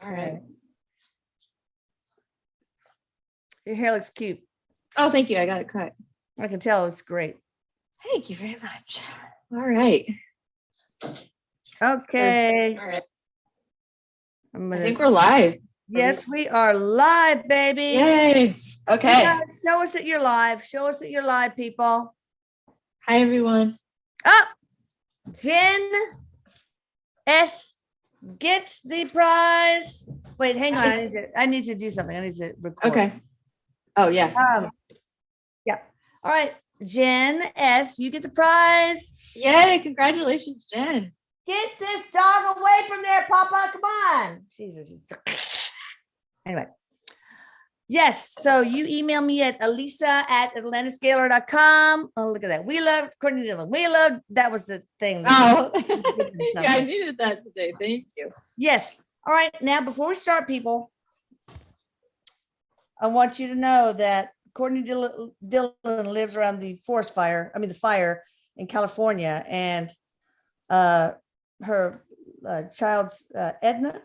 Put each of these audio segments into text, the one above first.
All right. Okay. Your hair looks cute. Oh, thank you. I got it cut. I can tell it's great. Thank you very much. All right. Okay. All right. I'm I gonna, think we're live. yes, we are live, baby. Yay. Okay. Yeah, show us that you're live. Show us that you're live, people. Hi, everyone. Oh, Jen S gets the prize. Wait, hang on. I need to do something. I need to record. Okay. Oh, yeah. Yeah. All right. Jen S, you get the prize. Yay. Congratulations, Jen. Get this dog away from there, Papa. Come on. Jesus. Anyway. Yes. So you email me at elisa@atlantiscalar.com. Oh, look at that. We love Courtney Dillon. We love, that was the thing. Oh, yeah, I needed that today. Thank you. Yes. All right. Now, before we start, people, I want you to know that Courtney Dillon lives around the forest fire. I mean, the fire in California, and her child's Edna.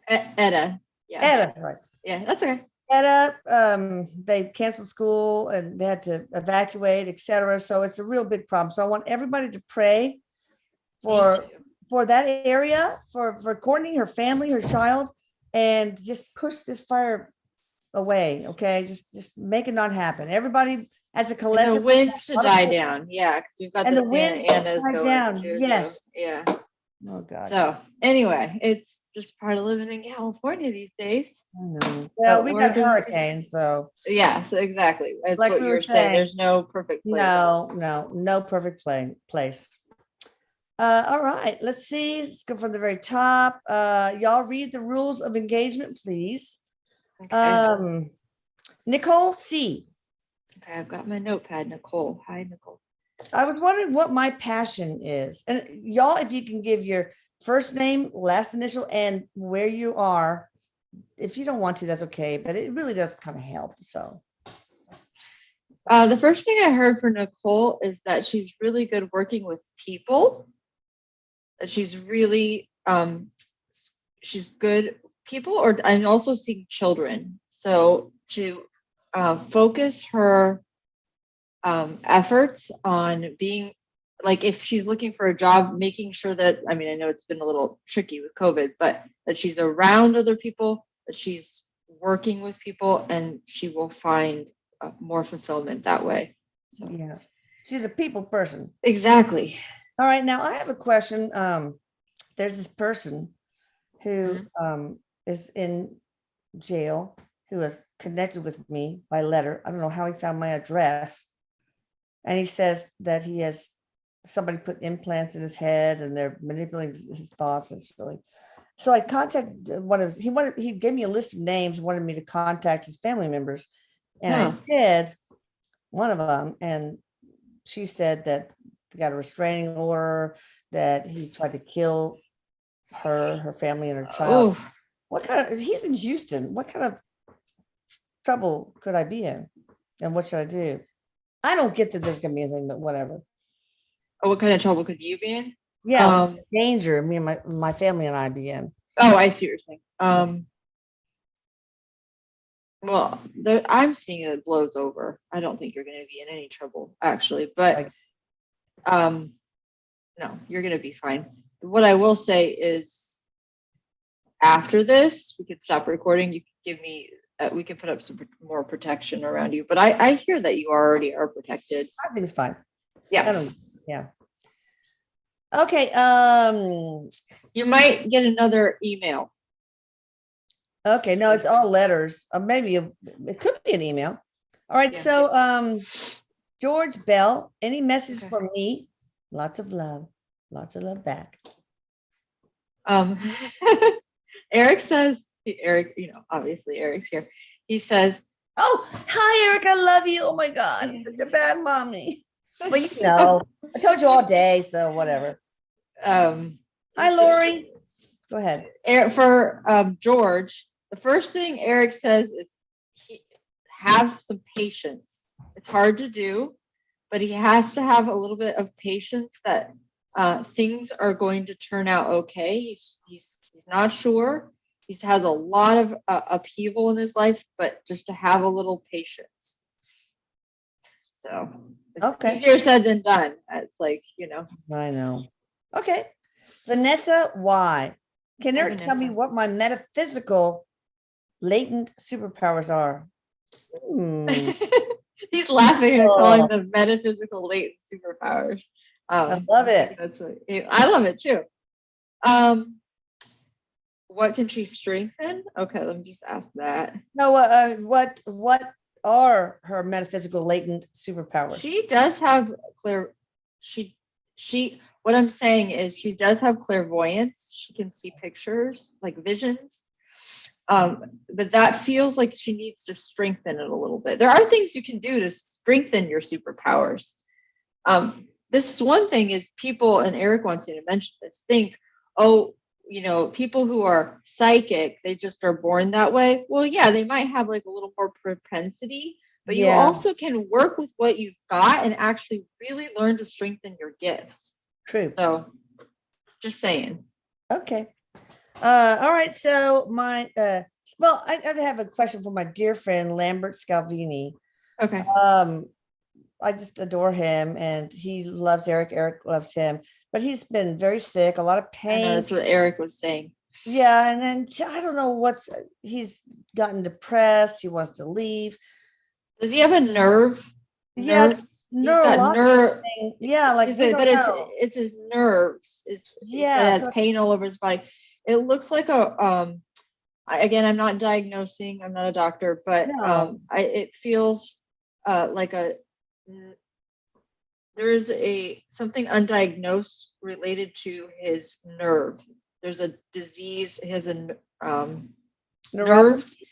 Etta. Yeah. Edda, right. Yeah, that's okay. Edda, they canceled school and they had to evacuate, etc. So it's a real big problem. So I want everybody to pray for that area, for Courtney, her family, her child, and just push this fire away. Okay, just make it not happen. Everybody as a collective. And the winds to die down. Yeah, because we've got and the the winds Santa Ana's going down. too, Yes. So, yeah. Oh God. So anyway, it's just part of living in California these days. I know. Well, we got hurricanes, so yeah. So exactly, that's like what we you were were saying. saying, There's no perfect place. No perfect place. All right, let's see. Let's go from the very top. Y'all read the rules of engagement, please. Okay. Nicole C. Okay, I've got my notepad. Nicole. Hi, Nicole. I was wondering what my passion is. And y'all, if you can give your first name, last initial, and where you are. If you don't want to, that's okay, but it really does kind of help. So the first thing I heard from Nicole is that she's really good working with people. That she's really she's good people, and also seeing children. So to focus her efforts on being, like, if she's looking for a job, making sure that, I mean, I know it's been a little tricky with COVID, but that she's around other people, that she's working with people, and she will find more fulfillment that way. So yeah, she's a people person. Exactly. All right, now I have a question. There's this person who is in jail, who is connected with me by letter. I don't know how he found my address. And he says that he has somebody put implants in his head and they're manipulating his thoughts. It's really, so I contacted he gave me a list of names, wanted me to contact his family members. And I did, one of them. And she said that they got a restraining order, that he tried to kill her family and her child. Oh. What kind of, he's in Houston. What kind of trouble could I be in? And what should I do? I don't get that there's gonna be anything, but whatever. Oh, what kind of trouble could you be in? Yeah, danger. Me and my family and I be in. Oh, I see what you're saying. Well, I'm seeing it blows over. I don't think you're going to be in any trouble, actually. But no, you're going to be fine. What I will say is, after this, we could stop recording. You can give me. We can put up some more protection around you. But I hear that you already are protected. I think it's fine. Yeah. Yeah. Okay. You might get another email. Okay. No, it's all letters. Maybe it could be an email. All right. Yeah. So, George Bell, any message from me? Lots of love. Lots of love back. Eric says, Eric, obviously Eric's here. He says, "Oh, hi, Eric. I love you. Oh my God, I'm such a bad mommy." Well, I told you all day, so whatever. Hi, Lori. Go ahead. Eric, for George, the first thing Eric says is have some patience. It's hard to do, but he has to have a little bit of patience that things are going to turn out okay. He's not sure. he has a lot of upheaval in his life, but just to have a little patience. So Okay. easier said than done. It's like, I know. Okay. Vanessa, why? Can Eric tell me Vanessa. what my metaphysical latent superpowers are? He's laughing and calling them metaphysical latent superpowers. I love it. I love it too. What can she strengthen? Okay, let me just ask that. No, what are her metaphysical latent superpowers? She does have what I'm saying is she does have clairvoyance. She can see pictures, like visions. But that feels like she needs to strengthen it a little bit. There are things you can do to strengthen your superpowers. This one thing is people, and Eric wants you to mention this, think, people who are psychic, they just are born that way. Well, yeah, they might have like a little more propensity, but you also can work with what you've got and actually really learn to strengthen your gifts. True. So just saying. Okay. All right. So I have a question for my dear friend, Lambert Scalvini. Okay. I just adore him and he loves Eric. Eric loves him, but he's been very sick, a lot of pain. I know, that's what Eric was saying. Yeah. And then I don't know he's gotten depressed. He wants to leave. Does he have a nerve? Yes. Nerve. Yeah. But it's his nerves. He has pain all over his body. It looks like again, I'm not diagnosing, I'm not a doctor, but it feels like there's something undiagnosed related to his nerve. There's a disease, he has nerves.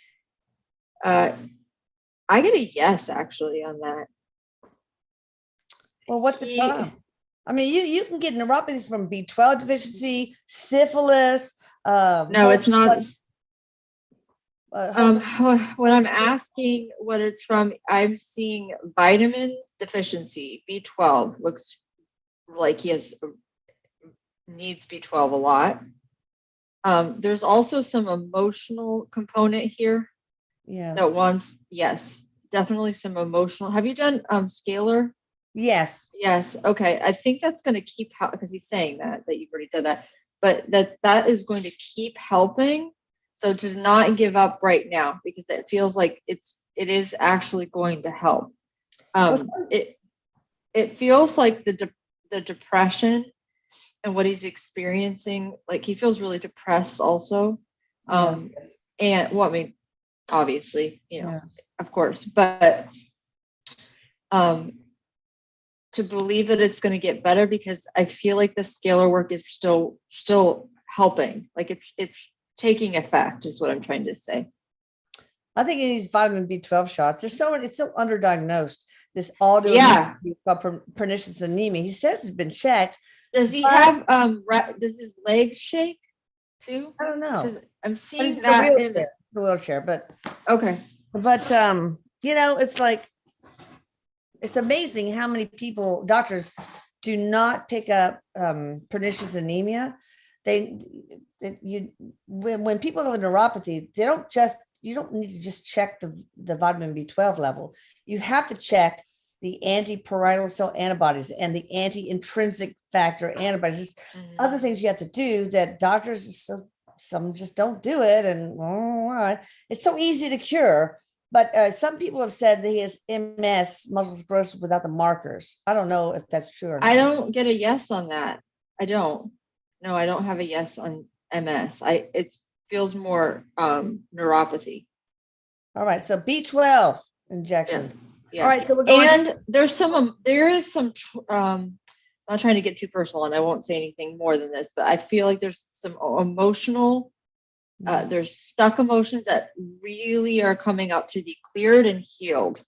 I get a yes actually on that. Well, what's it from? I mean, you can get neuropathies from B12 deficiency, syphilis. No, it's not. When I'm asking what it's from, I'm seeing vitamins deficiency. B12 looks like he needs B12 a lot. There's also some emotional component here. Yeah. That wants, yes, definitely some emotional. Have you done Scalar? Yes. Yes. Okay. I think that's going to keep because he's saying that you've already done that, but that is going to keep helping. So to not give up right now, because it feels like it is actually going to help. It feels like the depression and what he's experiencing, like he feels really depressed also. Yes. And obviously, of course, but to believe that it's going to get better, because I feel like the scalar work is still helping. Like it's taking effect is what I'm trying to say. I think he needs vitamin B12 shots. It's so underdiagnosed. This pernicious anemia. He says it's been checked. Does he have does his legs shake too? I don't know. I'm seeing that in the wheelchair, but okay. But it's like it's amazing how many doctors do not pick up pernicious anemia. When people have a neuropathy, you don't need to just check the vitamin B12 level. You have to check the anti-parietal cell antibodies and the anti-intrinsic factor antibodies. Just other things you have to do that doctors some just don't do it, and it's so easy to cure. But some people have said that he has MS, multiple sclerosis, without the markers. I don't know if that's true or not. I don't get a yes on that. I don't. No, I don't have a yes on MS. It feels more neuropathy. All right, so B12 injections. Yeah. All right, so we're going. And there is some. I'm not trying to get too personal, and I won't say anything more than this, but I feel like there's some emotional. There's stuck emotions that really are coming up to be cleared and healed.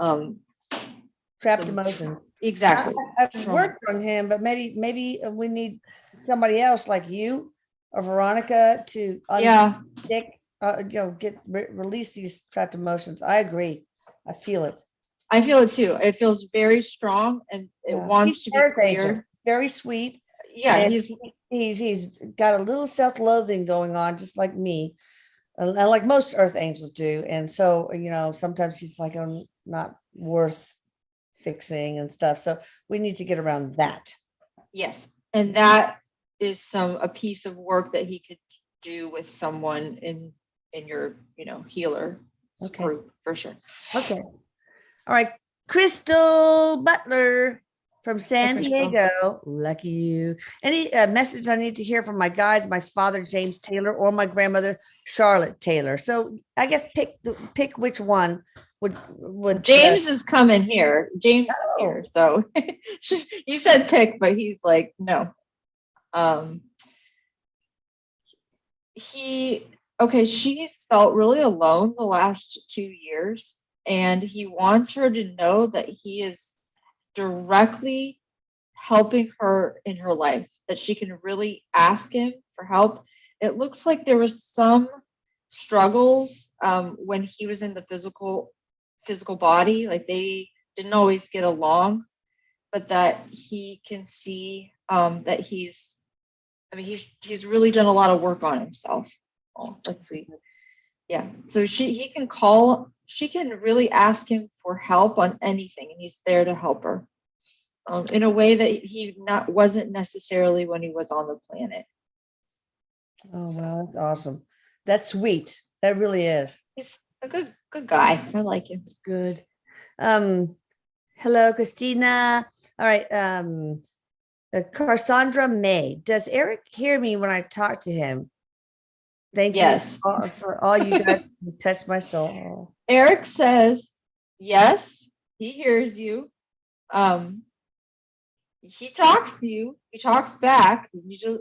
Trapped emotions. Exactly. I've worked on him, but maybe we need somebody else like you or Veronica to unstick, release these trapped emotions. I agree. I feel it. I feel it too. It feels very strong and it wants to be clear. Very sweet. yeah, And he's he's got a little self-loathing going on, just like me, like most earth angels do. And so, sometimes he's like, I'm not worth fixing and stuff. So we need to get around that. yes, and that is a piece of work that he could do with someone in your healer group for sure. Okay. All right. Crystal Butler from San Crystal. Diego. Lucky you. Any message I need to hear from my guys, my father, James Taylor, or my grandmother, Charlotte Taylor. So I guess pick which one would James is coming here. James is here. So you said pick, but he's like, no. She's felt really alone the last 2 years, and he wants her to know that he is directly helping her in her life, that she can really ask him for help. It looks like there was some struggles when he was in the physical body, like they didn't always get along, but that he can see that he's really done a lot of work on himself. Oh, that's sweet. Yeah. So she can really ask him for help on anything, and he's there to help her in a way that he wasn't necessarily when he was on the planet. Oh, wow, that's awesome. That's sweet. That really is. He's a good guy. I like him. Good. Hello, Christina. All right. Cassandra May. Does Eric hear me when I talk to him? Thank you for all you guys who touched my soul. Eric says, yes, he hears you. He talks to you. He talks back. You just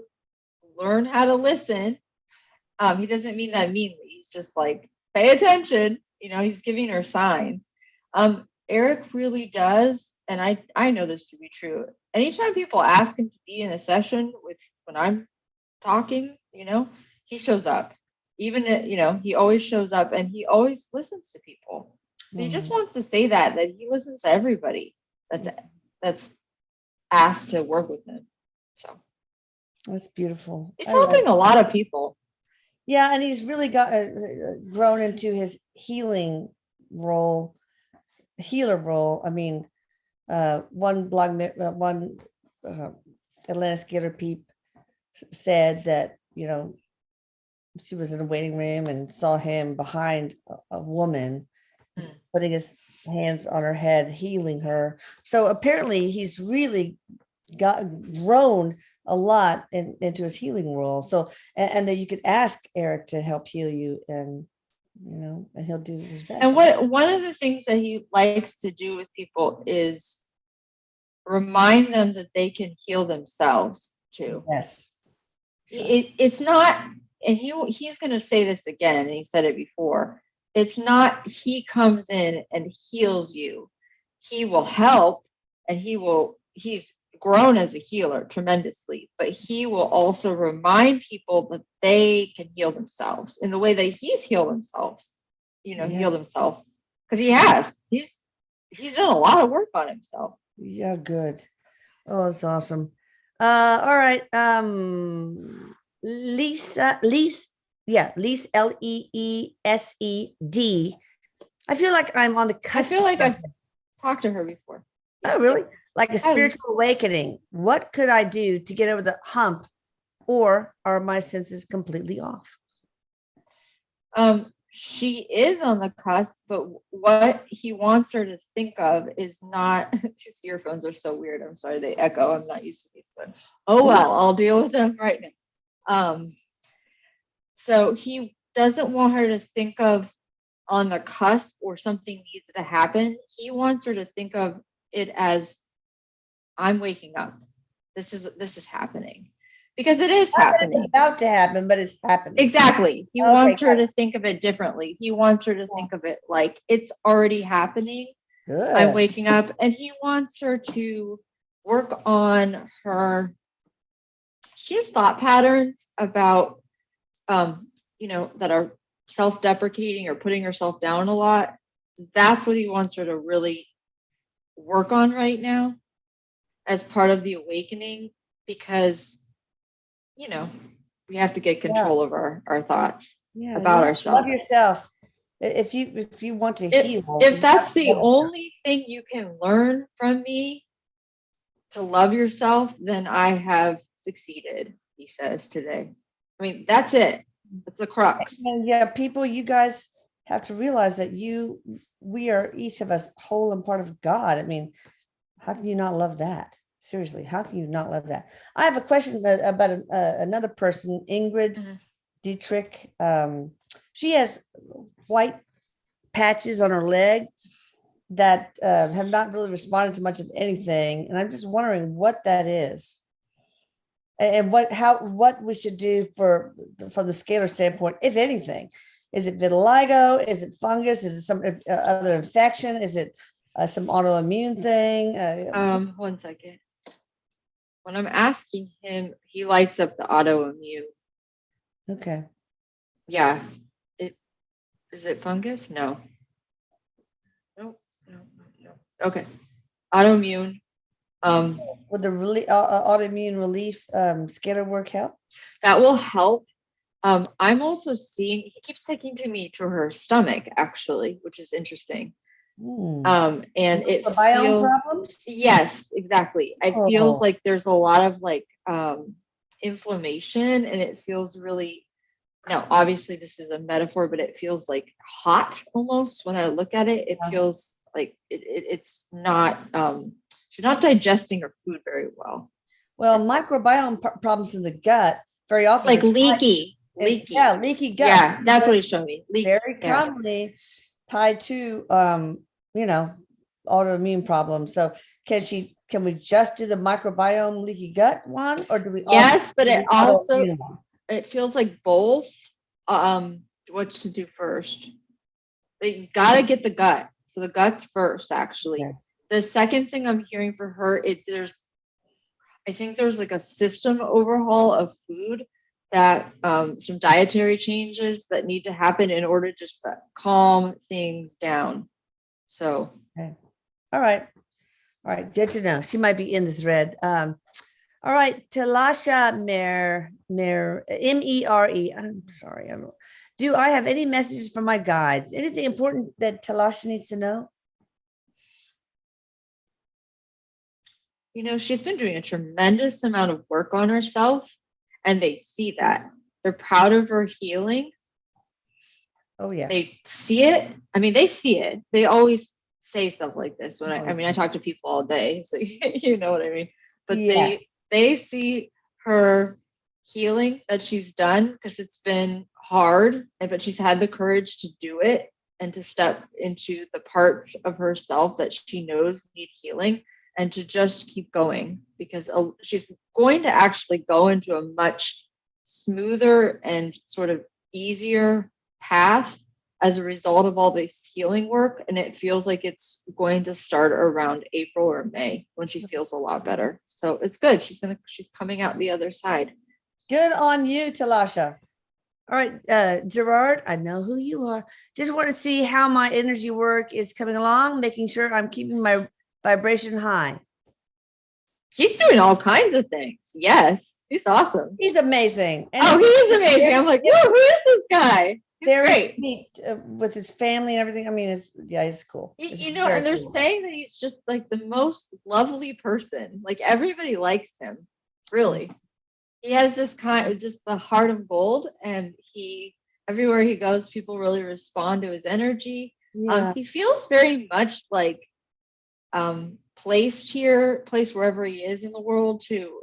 learn how to listen. He doesn't mean that meanly. He's just like, pay attention. He's giving her signs. Eric really does, and I know this to be true. Anytime people ask him to be in a session when I'm talking, he shows up. Even he always shows up, and he always listens to people. So he just wants to say that he listens to everybody that's asked to work with him. So that's beautiful. He's helping a lot of people. Yeah, and he's really got grown into his healer role. I mean, one Atlantis Scalar peep said that she was in a waiting room and saw him behind a woman, putting his hands on her head, healing her. So apparently he's really grown a lot into his healing role. So, and that you could ask Eric to help heal you, and and he'll do his best. And one of the things that he likes to do with people is remind them that they can heal themselves too. Yes. It's not, and he's going to say this again, and he said it before. It's not he comes in and heals you. He will help, and he's grown as a healer tremendously, but he will also remind people that they can heal themselves in the way that he's healed himself, healed himself, because he has. He's done a lot of work on himself. Yeah, good. Oh, that's awesome. All right. Lisa, Leesed. I feel like I'm on the cusp. I feel like I've talked to her before. Oh, really? Like a spiritual awakening. What could I do to get over the hump, or are my senses completely off? She is on the cusp, but what he wants her to think of is not. These earphones are so weird. I'm sorry, they echo. I'm not used to these. So, oh well, I'll deal with them right now. So he doesn't want her to think of on the cusp or something needs to happen. He wants her to think of it as, I'm waking up. This is happening, because it is happening. It's about to happen, but it's happening. Exactly. He wants her to think of it differently. He wants her to think of it like it's already happening. Good. I'm waking up, and he wants her to work on she has thought patterns about, that are self-deprecating or putting herself down a lot. That's what he wants her to really work on right now as part of the awakening. because, we have to get control of our thoughts about ourselves. Love yourself. If you want to heal. If that's the only thing you can learn from me, to love yourself, then I have succeeded, he says today. I mean, that's it. It's a crux. And yeah, people, you guys have to realize that we are each of us whole and part of God. I mean, how can you not love that? Seriously, how can you not love that? I have a question about another person, Ingrid Dietrich. She has white patches on her legs that have not really responded to much of anything. And I'm just wondering what that is. And what we should do from the scalar standpoint, if anything. Is it vitiligo? Is it fungus? Is it some other infection? Is it some autoimmune thing? 1 second. When I'm asking him, he lights up the autoimmune. Okay. Yeah. Is it fungus? No. No. Okay. Autoimmune. Would the autoimmune relief scalar work help? That will help. I'm also seeing, he keeps taking me to her stomach, actually, which is interesting. And it feels, problems? Yes, exactly. It feels like there's a lot of inflammation, and it feels really, now obviously this is a metaphor, but it feels like hot almost when I look at it. It feels like it's not, she's not digesting her food very well. Well, microbiome problems in the gut very often, like leaky. Yeah, leaky gut. Yeah, that's what he's showing me. Very commonly tied to autoimmune problems. So can we just do the microbiome leaky gut one, or do we? Yes, but it feels like both. What to do first? You gotta get the gut. So the gut's first, actually. Okay. The second thing I'm hearing for her, I think there's like a system overhaul of food, that some dietary changes that need to happen in order just to calm things down. So okay. All right, good to know. She might be in the thread. All right, Talasha Mere M-E-R-E. I'm sorry, I don't. Do I have any messages for my guides? Anything important that Talasha needs to know? She's been doing a tremendous amount of work on herself, and they see that. They're proud of her healing. Oh, yeah. They see it. I mean, they see it. They always say stuff like this when I talk to people all day, so you know what I mean. But yes, they see her healing that she's done, because it's been hard, but she's had the courage to do it and to step into the parts of herself that she knows need healing, and to just keep going, because she's going to actually go into a much smoother and sort of easier path as a result of all this healing work. And it feels like it's going to start around April or May, when she feels a lot better. So it's good. She's coming out the other side. Good on you, Talasha. All right, Gerard, I know who you are. Just want to see how my energy work is coming along, making sure I'm keeping my vibration high. He's doing all kinds of things. Yes, he's awesome. He's amazing. And he is amazing. I'm like, whoa, who is this guy? He's very great. Sweet with his family and everything. I mean, it's cool. And they're saying that he's just like the most lovely person. Like, everybody likes him, really. He has this kind of just the heart of gold, and everywhere he goes, people really respond to his energy. Yeah. He feels very much like placed wherever he is in the world to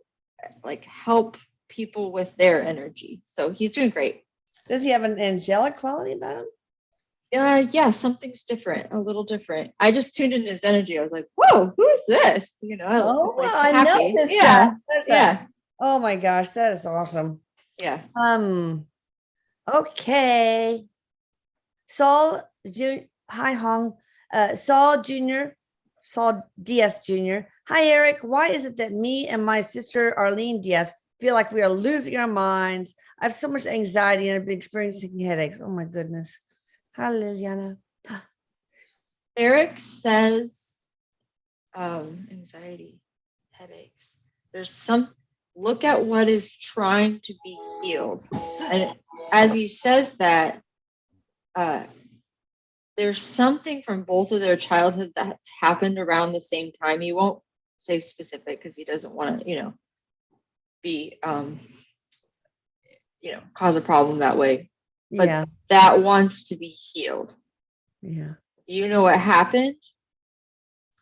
like help people with their energy. So he's doing great. Does he have an angelic quality about him? Yeah, something's different, a little different. I just tuned in his energy. I was like, whoa, who's this? I know this guy. Yeah. Oh my gosh, that is awesome. Yeah. Okay. Saul hi Hong. Saul DS Jr. Hi Eric. Why is it that me and my sister Arlene DS feel like we are losing our minds? I have so much anxiety and I've been experiencing headaches. Oh my goodness. Hi Liliana. Eric says anxiety, headaches. There's look at what is trying to be healed. And as he says that, there's something from both of their childhood that's happened around the same time. He won't say specific because he doesn't want to, be, cause a problem that way. But that wants to be healed. Yeah. You know what happened?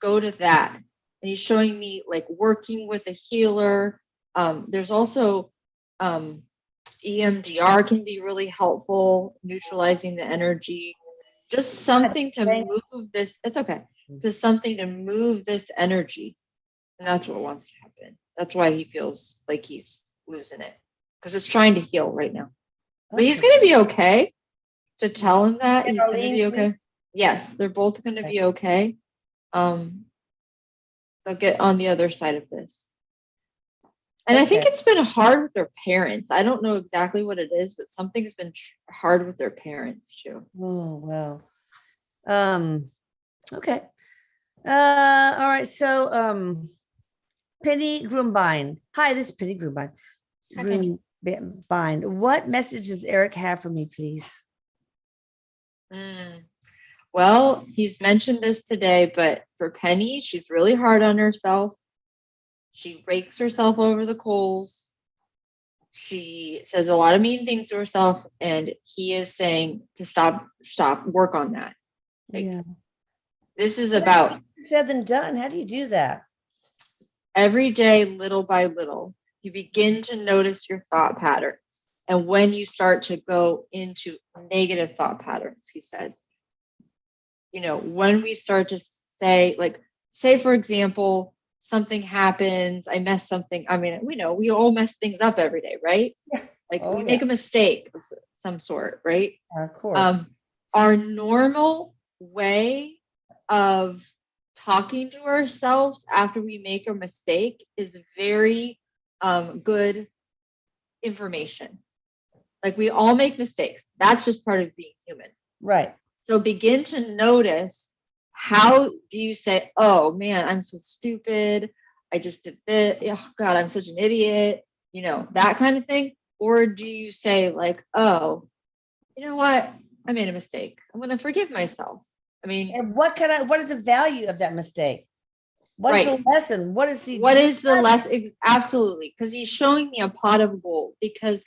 Go to that. And he's showing me like working with a healer. There's also EMDR can be really helpful, neutralizing the energy. Just something to move this. It's okay. Just something to move this energy. And that's what wants to happen. That's why he feels like he's losing it. Because it's trying to heal right now. But he's going to be okay. To tell him that he's going to be okay. Yes, they're both going to be okay. They'll get on the other side of this. And I think it's been hard with their parents. I don't know exactly what it is, but something's been hard with their parents too. Oh, well. Okay. All right. So, Penny Grumbine. Hi, this is Penny Grumbine. Grumbine. What message does Eric have for me, please? Well, he's mentioned this today, but for Penny, she's really hard on herself. She rakes herself over the coals. She says a lot of mean things to herself, and he is saying to stop, work on that. This is about said than done. How do you do that? Every day, little by little, you begin to notice your thought patterns. And when you start to go into negative thought patterns, he says, when we start to say, for example, something happens, I mess something. I mean, we all mess things up every day, right? Yeah. We make a mistake of some sort, right? Of course. Our normal way of talking to ourselves after we make a mistake is very good information. We all make mistakes. That's just part of being human. Right. So begin to notice, how do you say, oh man, I'm so stupid. I just did this. Oh God, I'm such an idiot. That kind of thing. Or do you say oh, you know what? I made a mistake. I'm going to forgive myself. I mean, and what is the value of that mistake? What is the lesson? What is the lesson? Absolutely. Because he's showing me a pot of gold, because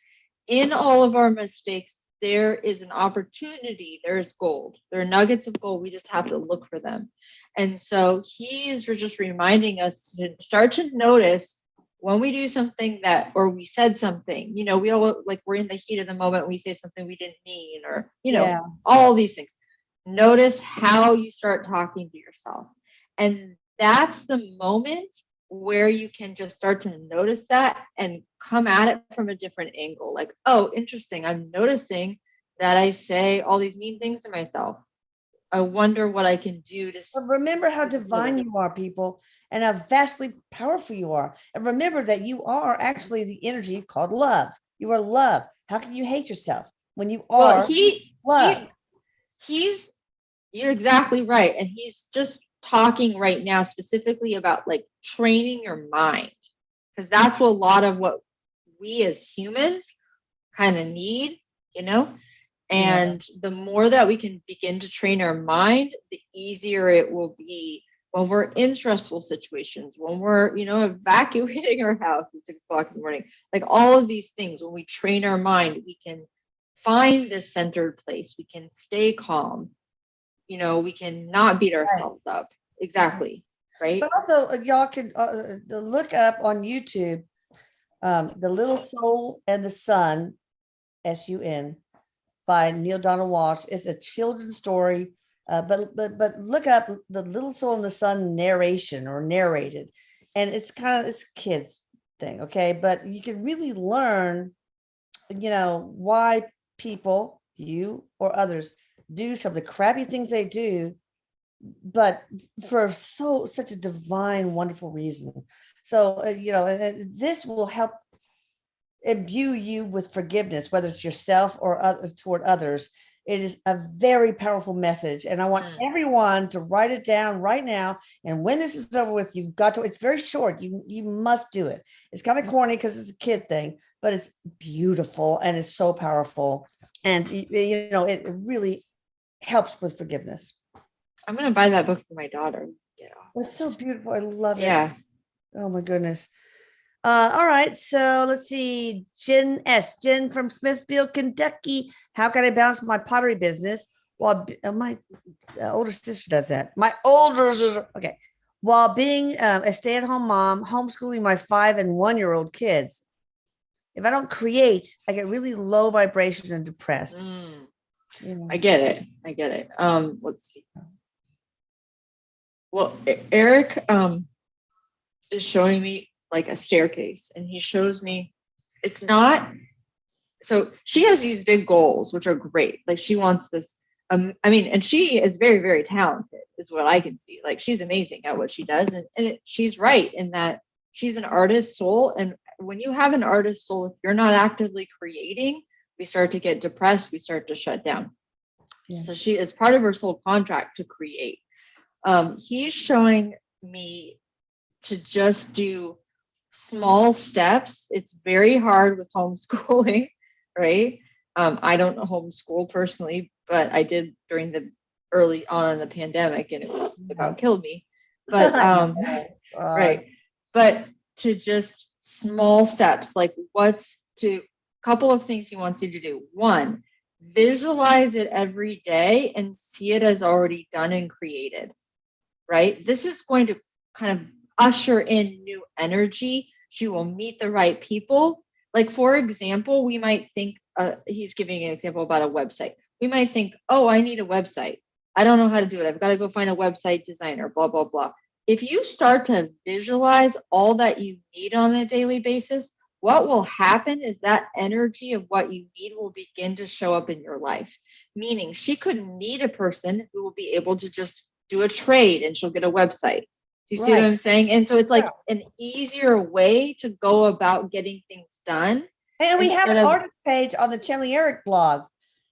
in all of our mistakes, there is an opportunity. There's gold. There are nuggets of gold. We just have to look for them. And so he is just reminding us to start to notice when we do something or we said something, we all we're in the heat of the moment. We say something we didn't mean, or, all these things. Notice how you start talking to yourself. And that's the moment where you can just start to notice that and come at it from a different angle. Oh, interesting. I'm noticing that I say all these mean things to myself. I wonder what I can do to remember how divine you are, people, and how vastly powerful you are. And remember that you are actually the energy called love. You are love. How can you hate yourself when you are love? You're exactly right. And he's just talking right now specifically about training your mind, because that's what a lot of what we as humans kind of need, and the more that we can begin to train our mind, the easier it will be when we're in stressful situations, when we're, evacuating our house at 6 o'clock in the morning, all of these things. When we train our mind, we can find this centered place. We can stay calm. We can not beat ourselves up. Exactly. Right. But also y'all can look up on YouTube, The Little Soul and the Sun, S-U-N, by Neil Donald Walsh. It's a children's story, but look up The Little Soul and the Sun narration or narrated, and it's a kids thing, okay? But you can really learn, why people, you or others, do some of the crappy things they do, but for such a divine, wonderful reason. So this will help imbue you with forgiveness, whether it's yourself or toward others. It is a very powerful message. And I want everyone to write it down right now. And when this is over with, you've got to, it's very short. You must do it. It's kind of corny because it's a kid thing, but it's beautiful and it's so powerful. And, you know, it really helps with forgiveness. I'm going to buy that book for my daughter. Yeah. It's so beautiful. I love it. Yeah. Oh my goodness. All right. So let's see. Jen from Smithfield, Kentucky. How can I balance my pottery business while my older sister does that? My older sister. Okay. While being a stay-at-home mom, homeschooling my 5 and 1-year-old kids. If I don't create, I get really low vibration and depressed. You know. I get it. Let's see. Well, Eric is showing me like a staircase, and he shows me it's not. So she has these big goals, which are great. Like she wants this. I mean, and she is very, very talented, is what I can see. Like she's amazing at what she does, and she's right in that she's an artist soul. And when you have an artist soul, if you're not actively creating, we start to get depressed. We start to shut down. Yeah. So she is part of her soul contract to create. He's showing me to just do small steps. It's very hard with homeschooling, right? I don't homeschool personally, but I did during the early on in the pandemic, and it was about killed me. But right. But to just small steps, like couple of things he wants you to do. One, visualize it every day and see it as already done and created, right? This is going to kind of usher in new energy. She will meet the right people. Like, for example, we might think, he's giving an example about a website. We might think, oh, I need a website. I don't know how to do it. I've got to go find a website designer, blah, blah, blah. If you start to visualize all that you need on a daily basis, what will happen is that energy of what you need will begin to show up in your life. Meaning she could meet a person who will be able to just do a trade and she'll get a website. Do you see what I'm saying? And so it's like an easier way to go about getting things done. And we have an artist page on the Chenley Eric blog.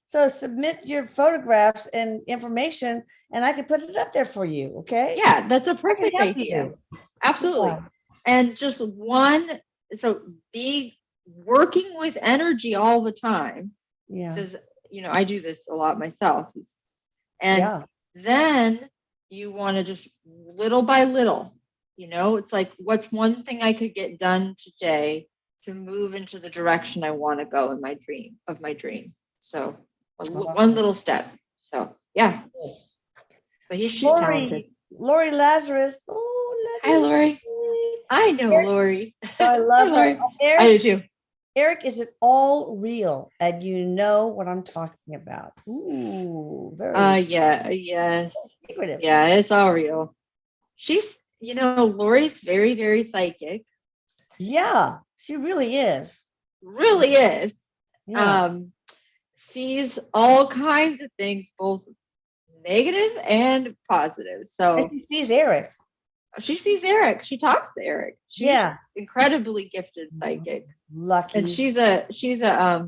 So submit your photographs and information and I can put it up there for you. Okay. Yeah, that's a perfect idea. Absolutely. Yeah. And just so be working with energy all the time. Yeah. Says, I do this a lot myself. And then you want to just little by little, it's like, what's one thing I could get done today to move into the direction I want to go in my dream. So one little step. So yeah. But she's talented. Lori Lazarus. Oh, hi, Lori. I know Eric, Lori. I love her. Eric, I do too. Eric, is it all real? And you know what I'm talking about. Ooh, very yes. Secretive. Yeah, it's all real. She's, Lori's very, very psychic. Yeah, she really is. Really is. Yeah. Sees all kinds of things, both negative and positive. So and she sees Eric. She sees Eric. She talks to Eric. She's incredibly gifted psychic. Lucky. And she's a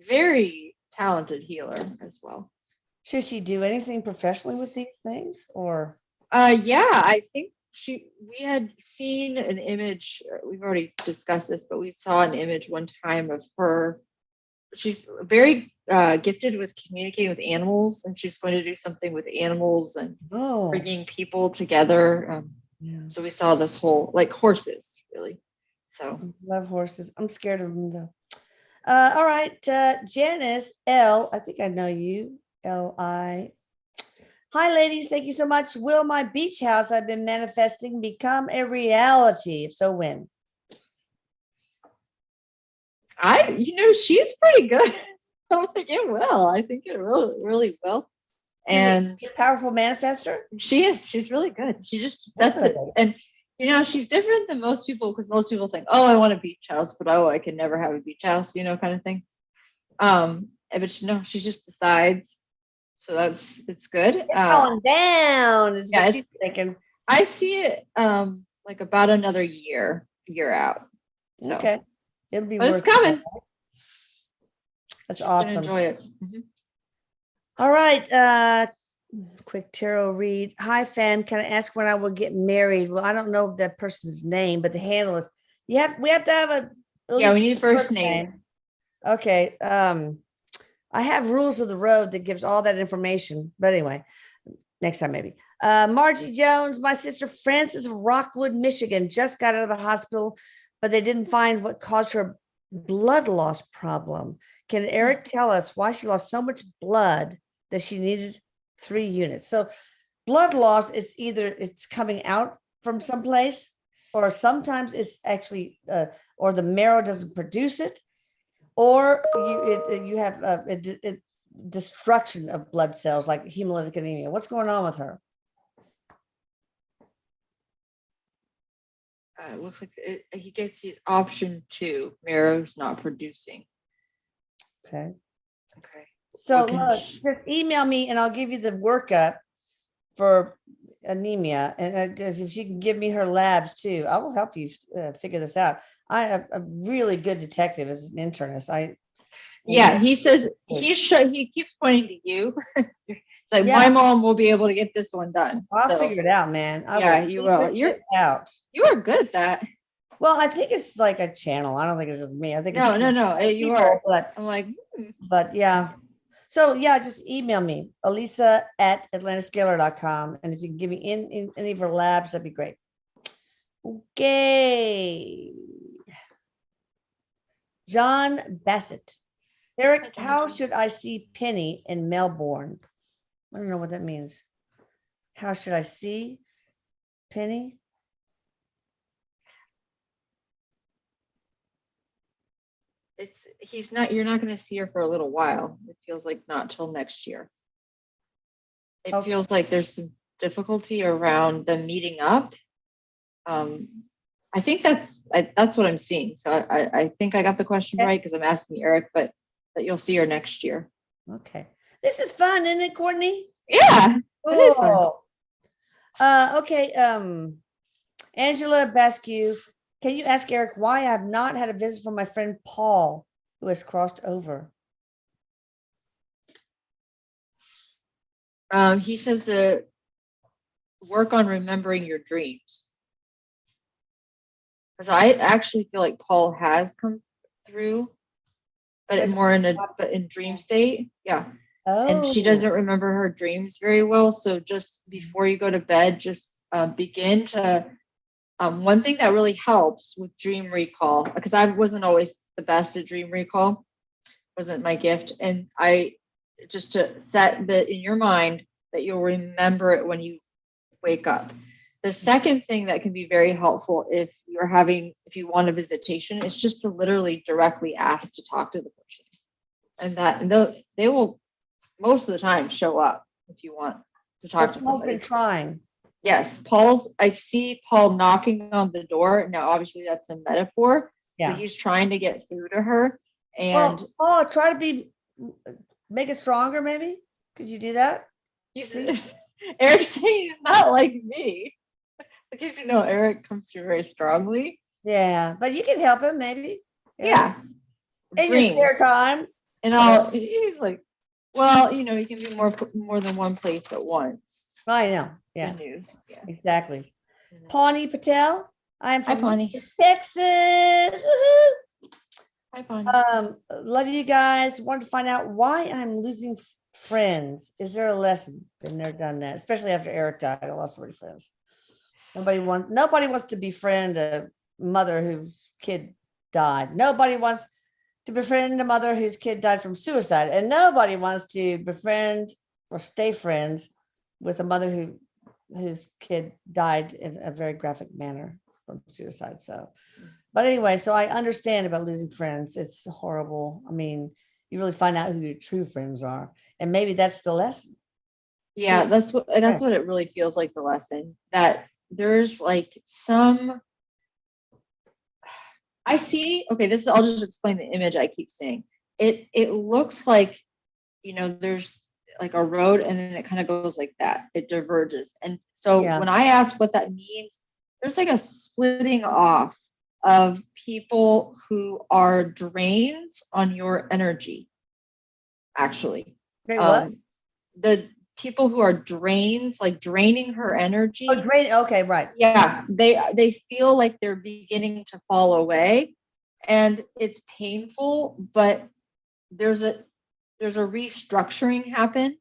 very talented healer as well. Should she do anything professionally with these things or? I think we had seen an image. We've already discussed this, but we saw an image one time of her. She's very gifted with communicating with animals, and she's going to do something with animals and bringing people together. So we saw this whole, like horses, really. So I love horses. I'm scared of them though. All right, Janice L. I think I know you. L.I. Hi, ladies. Thank you so much. Will my beach house I've been manifesting become a reality? If so, when? She's pretty good. I think it will. I think it really, really will. And she's a powerful manifester. She is. She's really good. She just sets it. And she's different than most people because most people think, oh, I want a beach house, but I can never have a beach house, kind of thing. But she just decides. So it's good. Going down is what she's thinking. I see it like about another year out. So. Okay. It'll be but it's coming. That's awesome. Enjoy it. All right. Quick tarot read. Hi, fam. Can I ask when I will get married? Well, I don't know that person's name, but the handle is we have to have a Yeah, we need first name. Okay. I have rules of the road that gives all that information. But anyway, next time maybe. Margie Jones, my sister Frances of Rockwood, Michigan, just got out of the hospital, but they didn't find what caused her blood loss problem. Can Eric tell us why she lost so much blood that she needed 3 units? So blood loss is either it's coming out from someplace, or sometimes it's actually, or the marrow doesn't produce it, or you have destruction of blood cells like hemolytic anemia. What's going on with her? It looks like he gets his option 2. Marrow's not producing. Okay. Okay. So look, just email me and I'll give you the workup for anemia. And if she can give me her labs too, I will help you figure this out. I am a really good detective as an internist. Yeah, he says he keeps pointing to you. It's like my mom will be able to get this one done. I'll figure it out, man. You will. You are good at that. Well, I think it's like a channel. I don't think it's just me. I think it's no. You are. But I'm like, but yeah. So yeah, just email me, Elisa@AtlantisScalar.com. And if you can give me in any of her labs, that'd be great. Okay. John Bassett. Eric, how should I see Penny in Melbourne? I don't know what that means. How should I see Penny? You're not going to see her for a little while. It feels like not till next year. It feels like there's some difficulty around them meeting up. I think that's what I'm seeing. So I think I got the question right because I'm asking Eric, but that you'll see her next year. Okay. This is fun, isn't it, Courtney? Yeah. Cool. It is fun. Okay. Angela Basque, can you ask Eric why I have not had a visit from my friend Paul, who has crossed over? He says to work on remembering your dreams. Because I actually feel like Paul has come through, but in dream state. Yeah. Oh. And she doesn't remember her dreams very well. So just before you go to bed, just begin to one thing that really helps with dream recall, because I wasn't always the best at dream recall, wasn't my gift. And I just to set that in your mind that you'll remember it when you wake up. The second thing that can be very helpful if you want a visitation, is just to literally directly ask to talk to the person. And they will most of the time show up if you want to talk to somebody. Been trying. Yes, I see Paul knocking on the door. Now, obviously that's a metaphor. Yeah. But he's trying to get through to her. And try to make it stronger, maybe? Could you do that? Eric's saying he's not like me. Because Eric comes through very strongly. Yeah, but you can help him, maybe. Yeah. In your spare time. And he's like, well, you can be more than one place at once. I know. Yeah. News. Yeah. Exactly. Pawnee Patel. I'm from Texas. Woohoo! Hi, Pawnee. Love you guys. Want to find out why I'm losing friends. Is there a lesson? Been there, done that. Especially after Eric died. I lost so many friends. Nobody wants to befriend a mother whose kid died. Nobody wants to befriend a mother whose kid died from suicide. And nobody wants to befriend or stay friends with a mother whose kid died in a very graphic manner from suicide. So, but anyway, so I understand about losing friends. It's horrible. I mean, you really find out who your true friends are. And maybe that's the lesson. Yeah, that's what it really feels like, the lesson, that there's like I see. Okay, I'll just explain the image I keep seeing. It looks like, there's like a road and then it kind of goes like that. It diverges. And so when I ask what that means, there's like a splitting off of people who are drains on your energy, actually. What? the people who are drains, like draining her energy. Oh, great. Okay, right. Yeah, they feel like they're beginning to fall away, and it's painful, but there's a restructuring happening,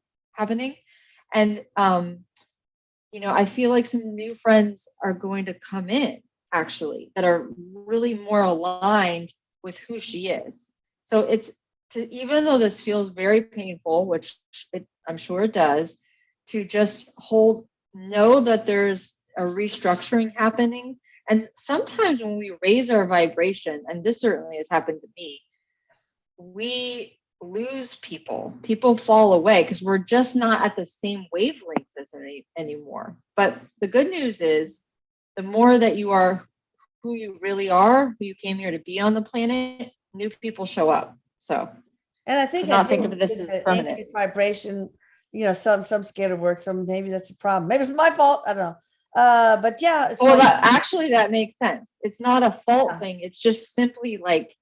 and I feel like some new friends are going to come in actually that are really more aligned with who she is. So even though this feels very painful, which I'm sure it does, to just know that there's a restructuring happening. And sometimes when we raise our vibration, and this certainly has happened to me, we lose people fall away because we're just not at the same wavelength as anymore. But the good news is the more that you are who you really are, who you came here to be on the planet, new people show up. So, and I think not think of this as permanent vibration, some scalar work, so maybe that's a problem. Maybe it's my fault, I don't know. But yeah, well, that makes sense. It's not a fault thing. It's just simply like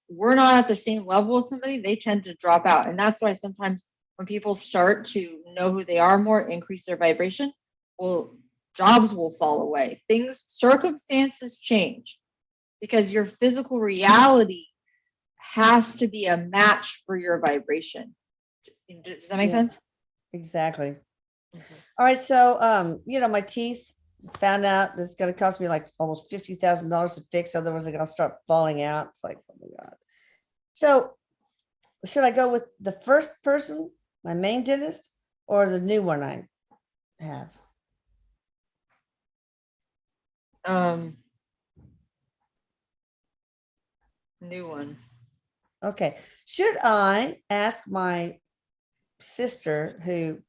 we're not at the same level as somebody, they tend to drop out. And that's why sometimes when people start to know who they are more, increase their vibration, well, jobs will fall away. Circumstances change because your physical reality has to be a match for your vibration. Does that make sense? Exactly. Mm-hmm. All right. So, my teeth, found out this is going to cost me like almost $50,000 to fix. Otherwise, they're going to start falling out. It's like, oh my God. So should I go with the first person, my main dentist, or the new one I have? New one. Okay. Should I ask my sister who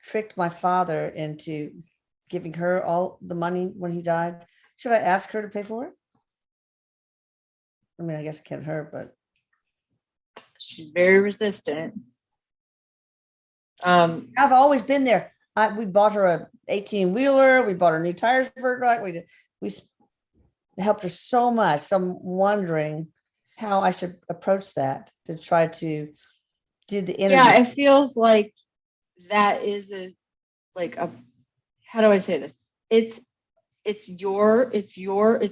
tricked my father into giving her all the money when he died? Should I ask her to pay for it? I mean, I guess it can't hurt, but she's very resistant. I've always been there. We bought her a 18-wheeler. We bought her new tires for her. We helped her so much. So I'm wondering how I should approach that to try to do the interview. Yeah, it feels like that is how do I say this? It's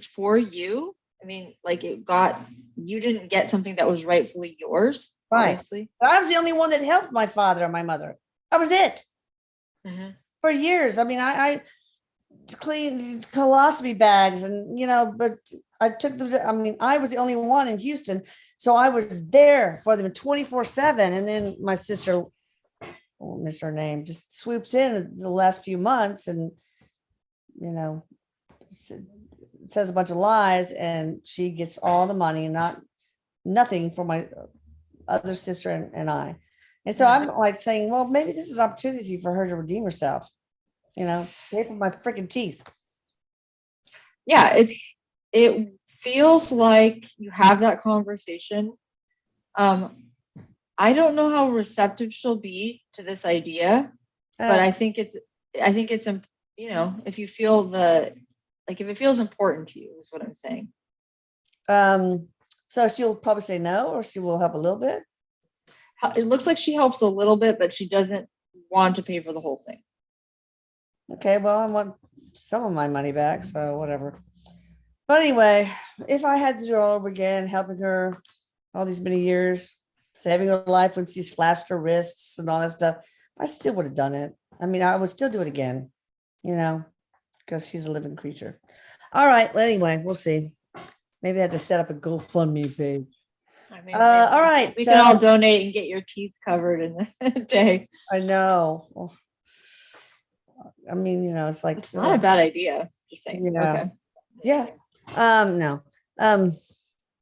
for you. I mean, like you didn't get something that was rightfully yours, right? Obviously. But I was the only one that helped my father and my mother. That was it. Mm-hmm. For years. I mean, I cleaned colostomy bags and, but I took them I was the only one in Houston. So I was there for them 24/7. And then my sister, I won't miss her name, just swoops in the last few months and, says a bunch of lies, and she gets all the money and nothing for my other sister and I. And so I'm like saying, well, maybe this is an opportunity for her to redeem herself, pay for my freaking teeth. Yeah, it feels like you have that conversation. I don't know how receptive she'll be to this idea, but I think it's if you feel if it feels important to you is what I'm saying. So she'll probably say no, or she will help a little bit. It looks like she helps a little bit, but she doesn't want to pay for the whole thing. Okay, well, I want some of my money back, so whatever. But anyway, if I had to do it all over again, helping her all these many years, saving her life when she slashed her wrists and all that stuff, I still would have done it. I mean, I would still do it again, because she's a living creature. All right. Well, anyway, we'll see. Maybe I have to set up a GoFundMe page. All right. We can all donate and get your teeth covered in a day. I know. I mean, it's like it's not a bad idea. Just saying. Okay. Yeah. No.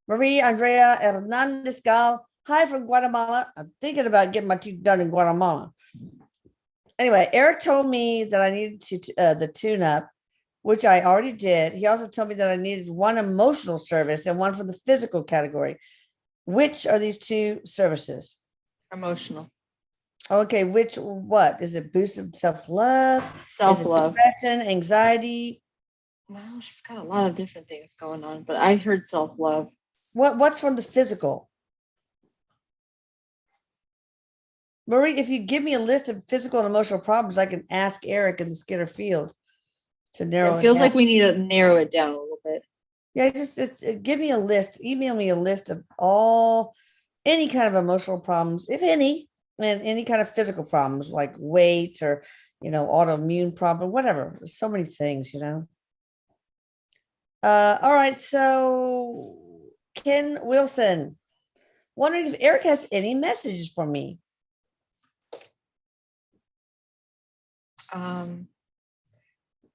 Marie Andrea Hernandez Gal. Hi from Guatemala. I'm thinking about getting my teeth done in Guatemala. Anyway, Eric told me that I needed to the tune-up, which I already did. He also told me that I needed one emotional service and one for the physical category. Which are these two services? Emotional. Okay, what? Is it boosted self-love? Self-love. Depression, anxiety? Well, she's got a lot of different things going on, but I heard self-love. What's from the physical? Marie, if you give me a list of physical and emotional problems, I can ask Eric in the Skinner field to narrow It feels down. like we need to narrow it down a little bit. Yeah, just give me a list, email me a list of any kind of emotional problems, if any, and any kind of physical problems like weight or, autoimmune problem, whatever. There's so many things, All right. So Ken Wilson, wondering if Eric has any messages for me.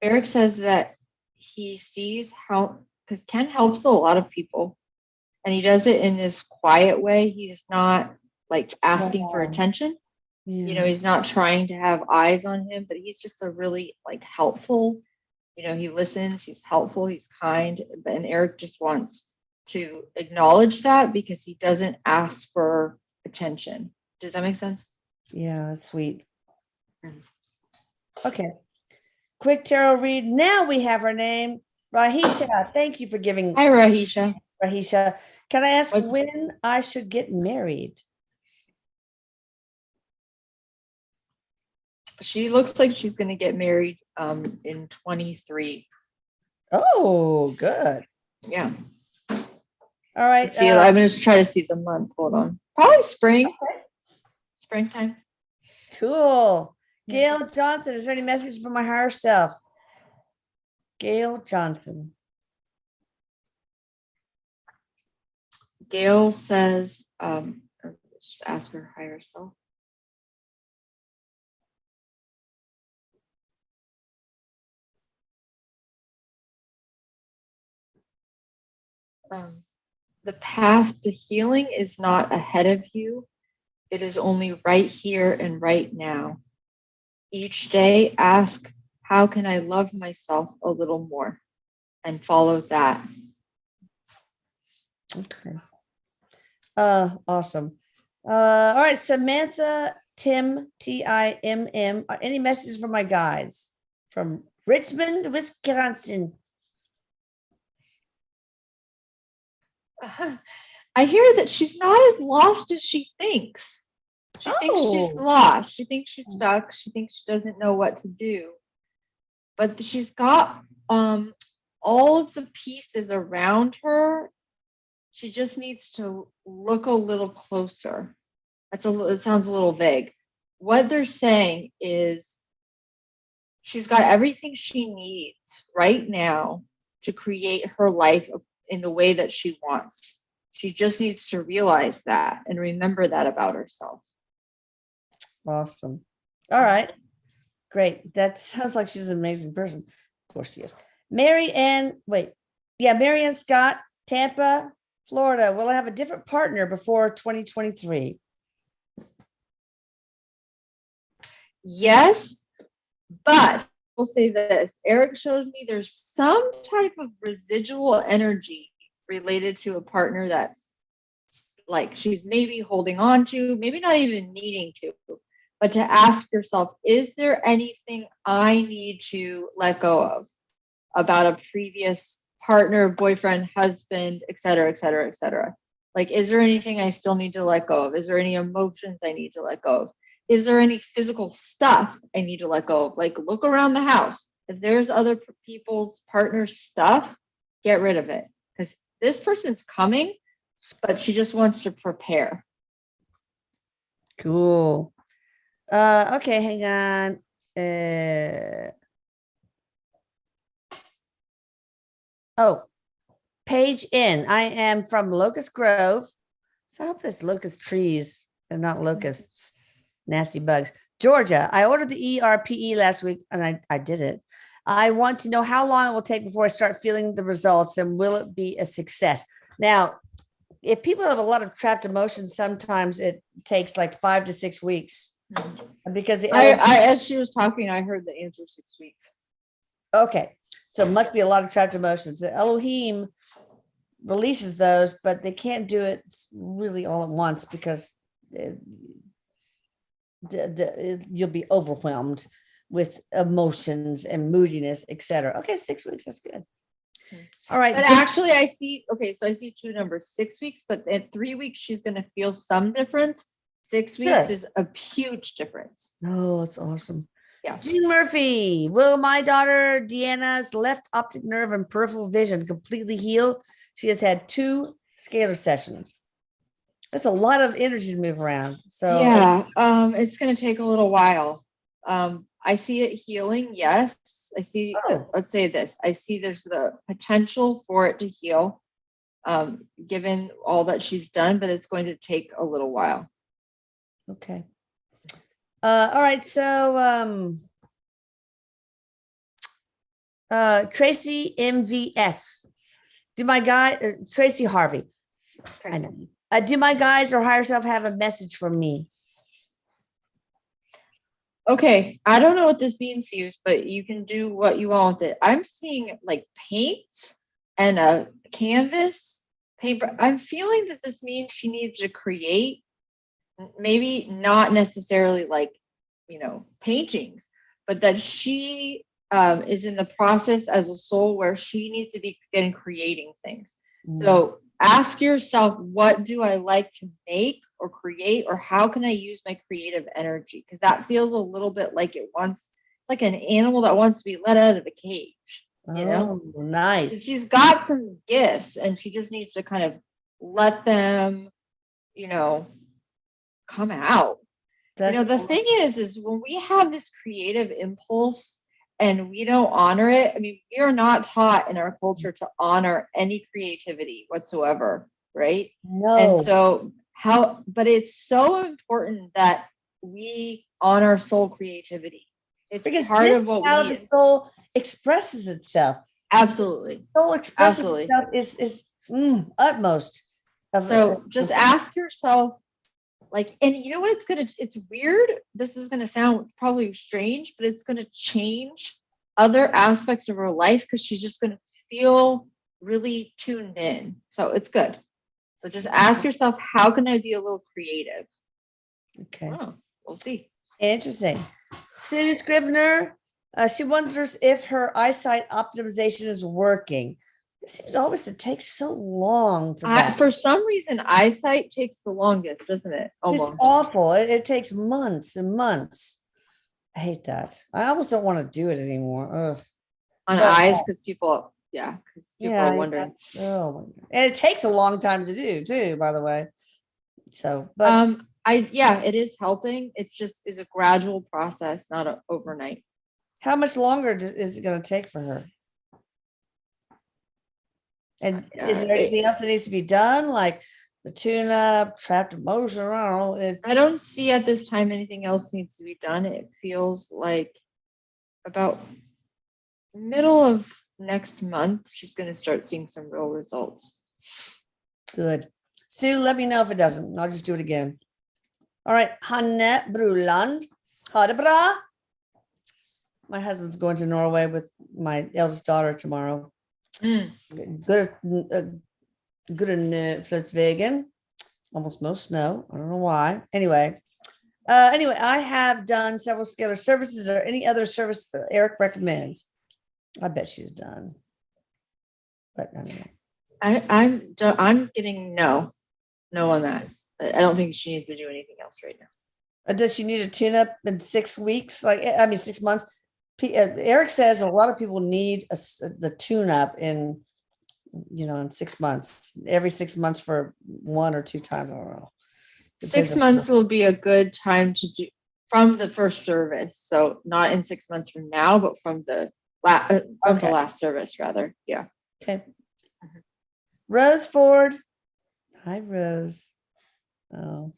Eric says that he sees how, because Ken helps a lot of people and he does it in this quiet way. He's not like asking for attention. He's not trying to have eyes on him, but he's just a really like helpful, he listens, he's helpful, he's kind. And Eric just wants to acknowledge that because he doesn't ask for attention. Does that make sense? Yeah, that's sweet. Okay. Quick tarot read. Now we have her name, Rahisha. Thank you for giving. Hi, Rahisha. Rahisha, can I ask when I should get married? She looks like she's going to get married in 23. Oh, good. Yeah. All right. See, I'm going to try to see the month. Hold on. Probably spring. Okay. Springtime. Cool. Gail Johnson, is there any message for my higher self? Gail Johnson. Gail says, let's just ask her higher self. The path to healing is not ahead of you. It is only right here and right now. Each day, ask, how can I love myself a little more? And follow that. Okay. Awesome. All right, Samantha Timm, Timm. Any messages from my guides from Richmond, Wisconsin? I hear that she's not as lost as she thinks. She thinks she's lost. She thinks she's stuck. She thinks she doesn't know what to do. But she's got all of the pieces around her. She just needs to look a little closer. It sounds a little vague. What they're saying is she's got everything she needs right now to create her life in the way that she wants. She just needs to realize that and remember that about herself. Awesome. All right. Great. That sounds like she's an amazing person. Of course she is. Mary Ann Scott, Tampa, Florida. Will I have a different partner before 2023? Yes, but we'll say this. Eric shows me there's some type of residual energy related to a partner that's like she's maybe holding on to, maybe not even needing to, but to ask yourself, is there anything I need to let go of about a previous partner, boyfriend, husband, et cetera, et cetera, et cetera? Like, is there anything I still need to let go of? Is there any emotions I need to let go of? Is there any physical stuff I need to let go of? Like, look around the house. If there's other people's partner's stuff, get rid of it. Because this person's coming, but she just wants to prepare. Cool. Okay, hang on. Page in. I am from Locust Grove. So I hope there's locust trees and not locusts. Nasty bugs. Georgia. I ordered the ERPE last week and I did it. I want to know how long it will take before I start feeling the results and will it be a success? Now, if people have a lot of trapped emotions, sometimes it takes like 5 to 6 weeks. Because as she was talking, I heard the answer 6 weeks. Okay. So it must be a lot of trapped emotions. The Elohim releases those, but they can't do it really all at once because you'll be overwhelmed with emotions and moodiness, etc. Okay, 6 weeks. That's good. All right. But actually, I see 2 numbers, 6 weeks, but in 3 weeks, she's going to feel some difference. 6 weeks Good. is a huge difference. Oh, that's awesome. Yeah. Jean Murphy, will my daughter Deanna's left optic nerve and peripheral vision completely heal? She has had 2 scalar sessions. That's a lot of energy to move around. So yeah, it's going to take a little while. I see it healing. Yes, I see. Let's say this. I see there's the potential for it to heal, given all that she's done, but it's going to take a little while. Okay. All right. So, Tracy MVS. Do my guy, Tracy Harvey. I know. Do my guys or higher self have a message for me? Okay, I don't know what this means to you, but you can do what you want with it. I'm seeing like paints and a canvas, paper. I'm feeling that this means she needs to create, maybe not necessarily like, paintings, but that she is in the process as a soul where she needs to be getting creating things. So ask yourself, what do I like to make or create, or how can I use my creative energy? Because that feels a little bit like it's like an animal that wants to be let out of a cage. Nice. So she's got some gifts and she just needs to kind of let them, come out. The thing is when we have this creative impulse and we don't honor it, I mean, we are not taught in our culture to honor any creativity whatsoever, right? No. And so but it's so important that we honor soul creativity. It's because part of what how the soul expresses itself. Absolutely. Soul expressing itself is utmost. So just ask yourself, and you know what, it's weird. This is gonna sound probably strange, but it's gonna change other aspects of her life because she's just gonna feel really tuned in. So it's good. So just ask yourself, how can I be a little creative? Okay. We'll see. Interesting. Sue Scrivener, she wonders if her eyesight optimization is working. It seems always to take so long for that. For some reason, eyesight takes the longest, doesn't it? Almost. It's awful. It takes months and months. I hate that. I almost don't want to do it anymore. Ugh. On eyes, because people are wondering. And it takes a long time to do too, by the way. So, but it is helping. It's just is a gradual process, not overnight. How much longer is it going to take for her? And is there anything else that needs to be done, like the tune-up, trapped emotion? I don't know. I don't see at this time anything else needs to be done. It feels like about middle of next month, she's going to start seeing some real results. Good. Sue, let me know if it doesn't. I'll just do it again. All right. Hanne Bruland. Ha det bra. My husband's going to Norway with my eldest daughter tomorrow. Good Flutsvägen. Almost no snow. I don't know why. Anyway, I have done several scalar services or any other service that Eric recommends. I bet she's done. But anyway. I'm getting no on that. I don't think she needs to do anything else right now. Does she need a tune-up in 6 weeks? 6 months? Eric says a lot of people need the tune-up in 6 months, every 6 months for 1 or 2 times. I don't know. 6 months will be a good time to do from the first service. So not in 6 months from now, but from the last service rather. Yeah. Okay. Rose Ford. Hi, Rose. Oh.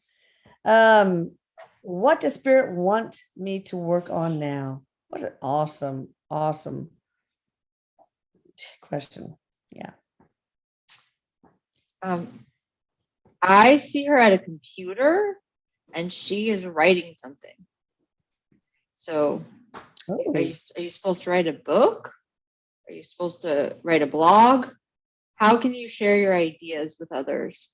What does Spirit want me to work on now? What an awesome question. Yeah. I see her at a computer and she is writing something. So are you supposed to write a book? Are you supposed to write a blog? How can you share your ideas with others?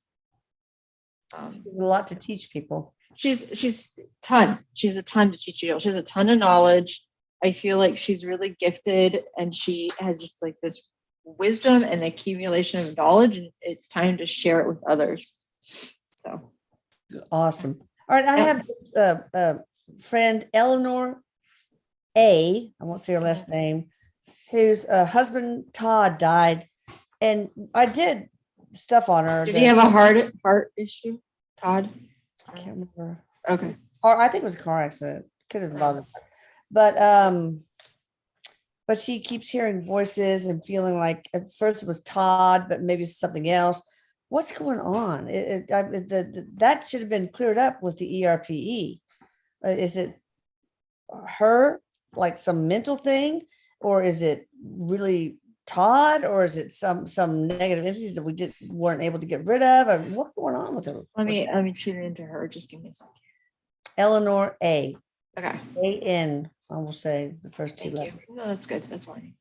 There's a lot to teach people. She's a ton to teach you. She has a ton of knowledge. I feel like she's really gifted and she has just like this wisdom and accumulation of knowledge, and it's time to share it with others. So awesome. All right, I have this friend, Eleanor A. I won't say her last name, whose husband Todd died, and I did stuff on her. Did he have a heart issue, Todd? I can't remember. Okay. Or I think it was a car accident. Could have bothered. But she keeps hearing voices and feeling like at first it was Todd, but maybe it's something else. What's going on? That should have been cleared up with the ERPE. Is it her, like some mental thing, or is it really Todd, or is it some negative entities that we weren't able to get rid of? I mean, what's going on with her? Let me tune into her. Just give me a second. Eleanor A. Okay. A-N. I will say the first two Thank letters. you. No, that's good. That's fine.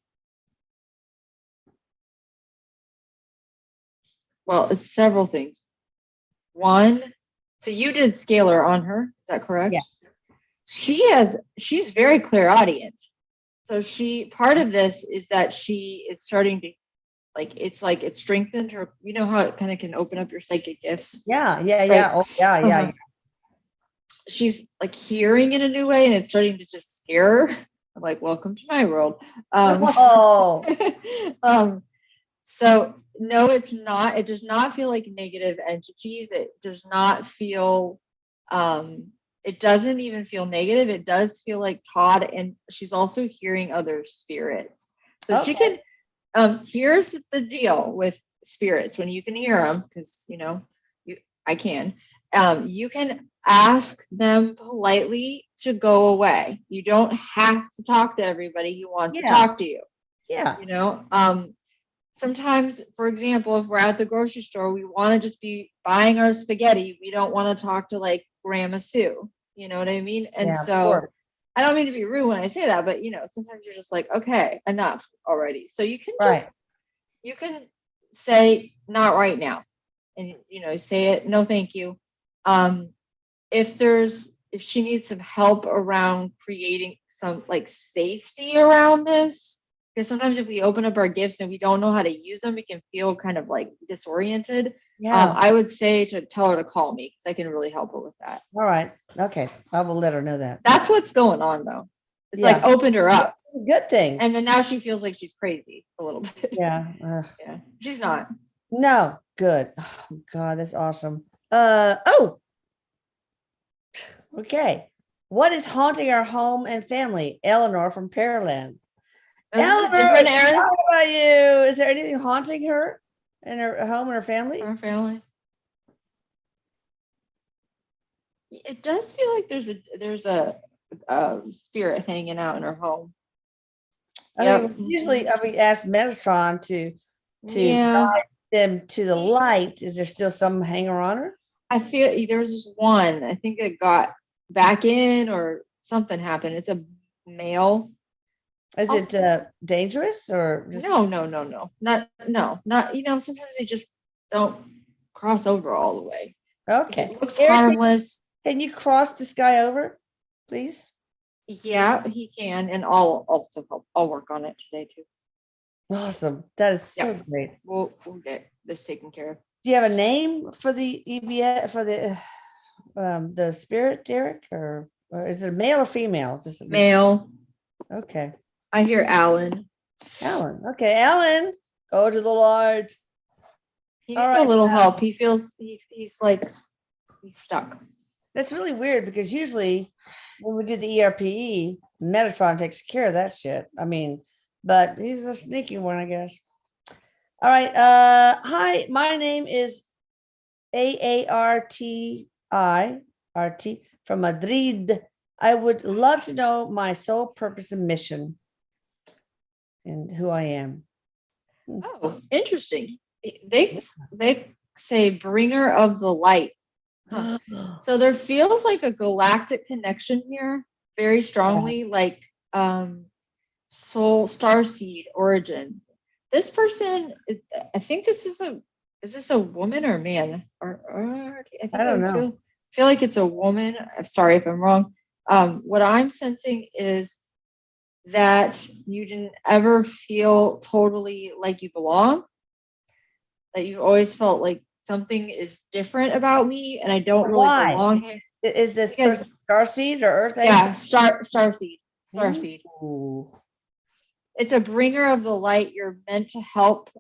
Well, it's several things. One, so you did Scalar on her. Is that correct? Yes. She's very clairaudient. So part of this is that she is starting to it strengthened her. You know how it kind of can open up your psychic gifts. Yeah. Right? Oh, yeah. She's like hearing in a new way, and it's starting to just scare her. I'm like, welcome to my world. So no, it's not. It does not feel like negative entities. It does not feel. It doesn't even feel negative. It does feel like Todd, and she's also hearing other spirits. So she can. Here's the deal with spirits when you can hear them, because I can. You can ask them politely to go away. You don't have to talk to everybody who wants to talk to you. Yeah. Sometimes, for example, if we're at the grocery store, we want to just be buying our spaghetti. We don't want to talk to like Grandma Sue. You know what I mean? And so I don't mean to be rude when I say that, but sometimes you're just like, okay, enough already. So you can you can say not right now, and say it, no, thank you. If she needs some help around creating some like safety around this, because sometimes if we open up our gifts and we don't know how to use them, we can feel kind of like disoriented. I would say to tell her to call me, because I can really help her with that. All right. Okay. I will let her know that. That's what's going on though. It's like opened her up. Good thing. And then now she feels like she's crazy a little bit. Yeah. Yeah. She's not. No. Good. Oh God, that's awesome. Okay. What is haunting our home and family? Eleanor from Pearland. Eleanor, different Erin? how about you? Is there anything haunting her in her home and her family? Her family. It does feel like there's a spirit hanging out in her home. I mean, usually we ask Metatron to guide them to the light. Is there still some hanger on her? I feel there's just one. I think it got back in or something happened. It's a male. Is it dangerous or just... No. Not. Sometimes they just don't cross over all the way. Okay. It looks harmless. Can you cross this guy over, please? Yeah, he can, and I'll also help. I'll work on it today too. Awesome. That is so great. We'll get this taken care of. Do you have a name for the EBS, for the spirit, Derek, or is it male or female? Male. Okay. I hear Alan. Alan. Okay, Alan, go to the light. He needs a little help. He feels he's stuck. That's really weird, because usually when we did the ERPE, Metatron takes care of that shit. I mean, but he's a sneaky one, I guess. All right. Hi, my name is AARTI from Madrid. I would love to know my sole purpose and mission and who I am. Oh, interesting. They say bringer of the light. Huh. So there feels like a galactic connection here, very strongly, like soul starseed origin. This person, I think is this a woman or a man? Or I don't know. Feel like it's a woman. I'm sorry if I'm wrong. What I'm sensing is that you didn't ever feel totally like you belong. That you've always felt like something is different about me and I don't really Why? belong here. Is this Because- person starseed or earth? Yeah, starseed. Starseed. Ooh. It's a bringer of the light. You're meant to help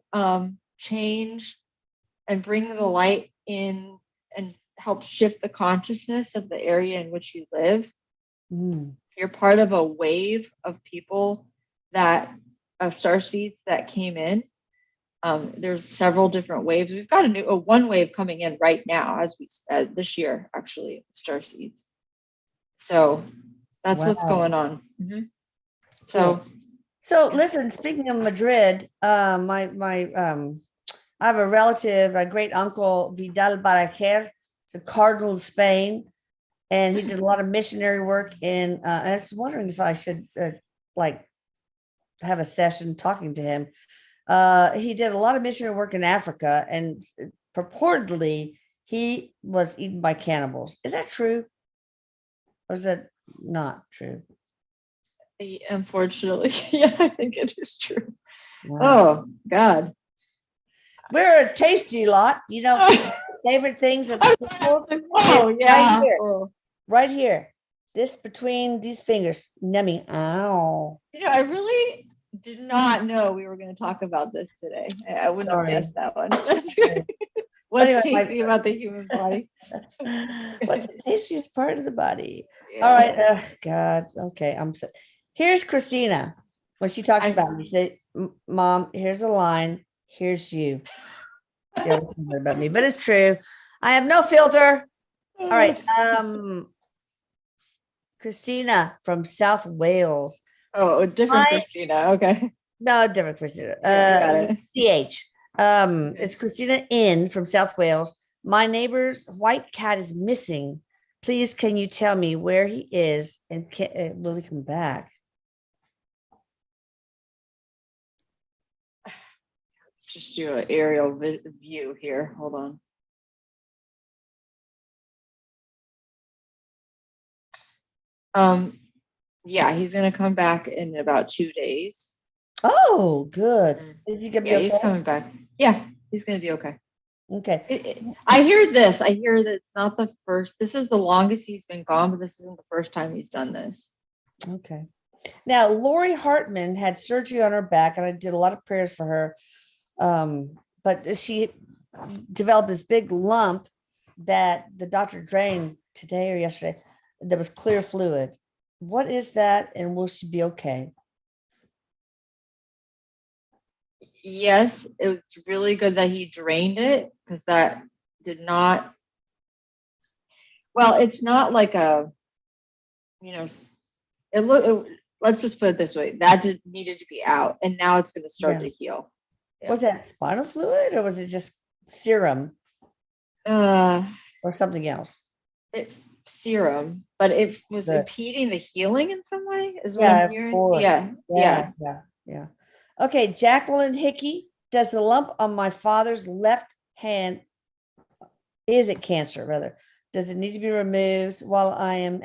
change and bring the light in and help shift the consciousness of the area in which you live. You're part of a wave of people of starseeds that came in. There's several different waves. We've got one wave coming in right now as we this year, actually, starseeds. So that's what's going on. So listen, speaking of Madrid, I have a relative, a great uncle, Vidal Barajer, the Cardinal of Spain, and he did a lot of missionary work in, I was wondering if I should have a session talking to him. He did a lot of missionary work in Africa, and purportedly he was eaten by cannibals. Is that true? Or is that not true? Unfortunately, yeah, I think it is true. Wow. Oh, God. We're a tasty lot, favorite things of people. Oh, yeah. Right here. This between these fingers. Numbing. Ow. I really did not know we were going to talk about this today. I wouldn't have guessed that one. What's tasty about the human body? What's the tastiest part of the body? Yeah. All right. God. Okay. Here's Christina. When she talks about me, say, Mom, here's a line. Here's you. Yeah, it's about me, but it's true. I have no filter. All right. Christina from South Wales. Oh, a different Christina. Okay. No, different Christina. Got it. CH. It's Christina in from South Wales. My neighbor's white cat is missing. Please, can you tell me where he is and will he come back? Let's just do an aerial view here. Hold on. Yeah, he's gonna come back in about 2 days. Oh, good. Is he gonna be okay? He's coming back. Yeah, he's gonna be okay. Okay. I hear this. I hear that it's not the first. This is the longest he's been gone, but this isn't the first time he's done this. Okay. Now, Lori Hartman had surgery on her back, and I did a lot of prayers for her. But she developed this big lump that the doctor drained today or yesterday. There was clear fluid. What is that, and will she be okay? Yes, it's really good that he drained it, because that did not. Well, it's not like a, let's just put it this way. That needed to be out, and now it's going to start to heal. Yeah. Was that spinal fluid, or was it just serum? Or something else? Serum, but it was impeding the healing in some way. Is what I'm hearing. Of course. Yeah. Okay, Jacqueline Hickey, does the lump on my father's left hand, is it cancer rather? Does it need to be removed while I am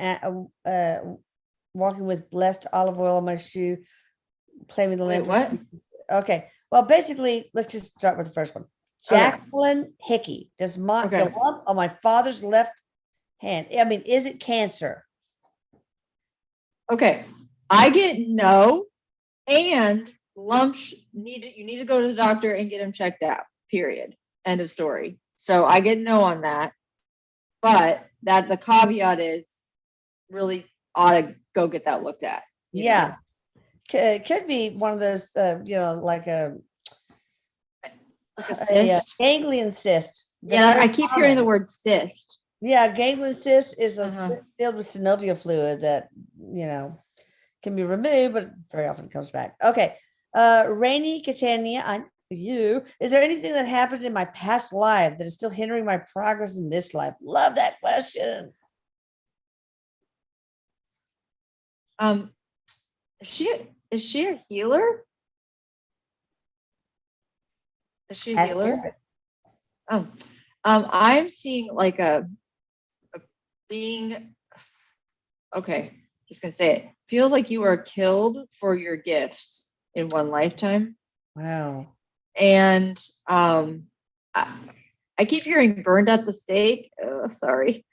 walking with blessed olive oil on my shoe, claiming the lamp? What? Okay. Well, basically, let's just start with the first one. Jacqueline Hickey, does the lump on my father's left hand, is it cancer? Okay. I get no, and lumps you need to go to the doctor and get him checked out, period. End of story. So I get no on that, but the caveat is really ought to go get that looked at. Yeah. It could be one of those, like a cyst? Ganglion cyst. Yeah, I keep hearing the word cyst. Yeah, ganglion cyst is a cyst filled with synovial fluid that, can be removed, but very often comes back. Okay. Rainy Catania, is there anything that happened in my past life that is still hindering my progress in this life? Love that question. Is she a healer? Is she a healer? I'm seeing like a being. Okay, just gonna say it. Feels like you were killed for your gifts in one lifetime. Wow. And I I keep hearing burned at the stake. Sorry.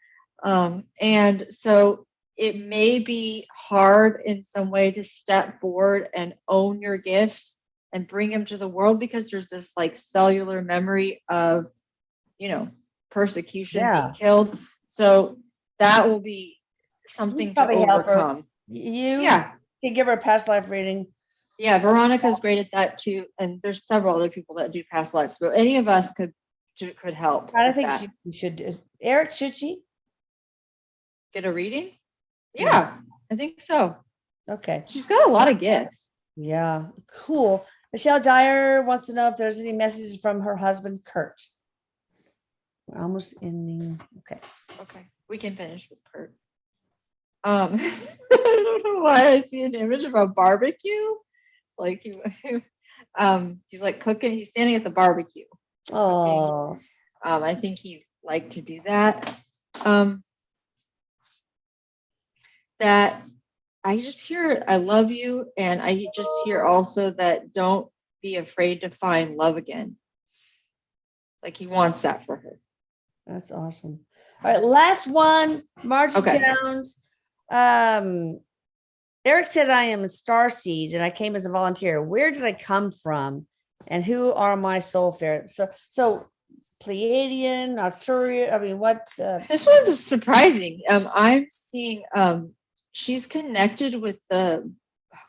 And so it may be hard in some way to step forward and own your gifts and bring them to the world, because there's this like cellular memory of, persecution, being killed. So that will be something to overcome. You Yeah. can give her a past life reading. Yeah, Veronica's great at that too. And there's several other people that do past lives, but any of us could help. I think she should do. Eric, should she get a reading? Yeah, I think so. Okay. She's got a lot of gifts. Yeah, cool. Michelle Dyer wants to know if there's any messages from her husband, Kurt. We're almost ending. Okay. Okay, we can finish with Kurt. I don't know why I see an image of a barbecue. Like he's like cooking. He's standing at the barbecue. Oh. I think he'd like to do that. That I just hear I love you, and I just hear also that don't be afraid to find love again. Like he wants that for her. That's awesome. All right, last one, Margie Jones. Eric said I am a star seed and I came as a volunteer. Where did I come from? And who are my soul fairies? So Pleiadian, Arcturian, I mean, what? This one's surprising. I'm seeing she's connected with the,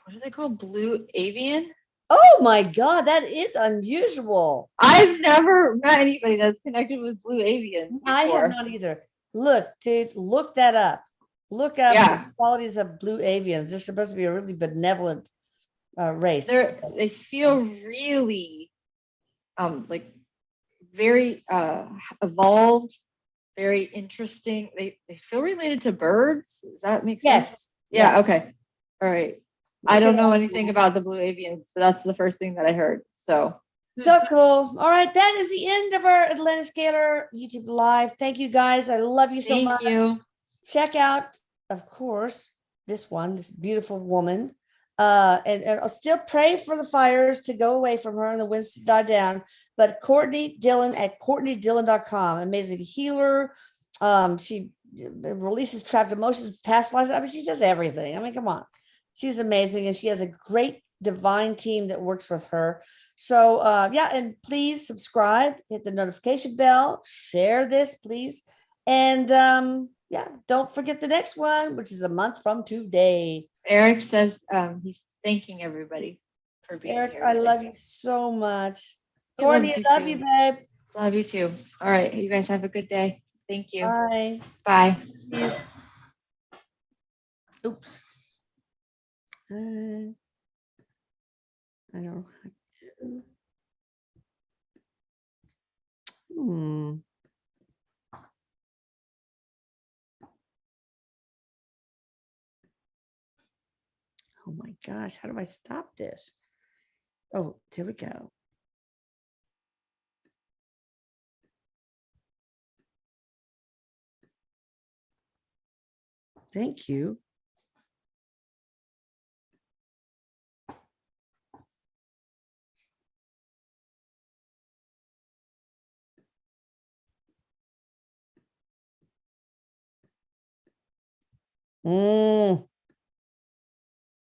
what are they called? Blue avian? Oh my God, that is unusual. I've never met anybody that's connected with blue avian. I have not either. Look, dude, look that up. Look up the qualities of blue avians. They're supposed to be a really benevolent race. They feel really like very evolved, very interesting. They feel related to birds. Does that make sense? Yeah. Okay. All right. I don't know anything about the blue avians, so that's the first thing that I heard. So cool. All right. That is the end of our Atlantis Scalar YouTube live. Thank you guys. I love you so much. Thank you. Check out, of course, this beautiful woman. And I'll still pray for the fires to go away from her and the winds to die down. But Courtney Dillon at CourtneyDillon.com, amazing healer. She releases trapped emotions, past lives. I mean, she does everything. I mean, come on. She's amazing. And she has a great divine team that works with her. So and please subscribe, hit the notification bell, share this, please. And don't forget the next one, which is a month from today. Eric says he's thanking everybody for being here. Eric, I love you so much. Courtney, I love you, babe. Love you too. All right. You guys have a good day. Thank you. Bye. Bye. Oops. I don't know. Oh my gosh, how do I stop this? Oh, there we go. Thank you.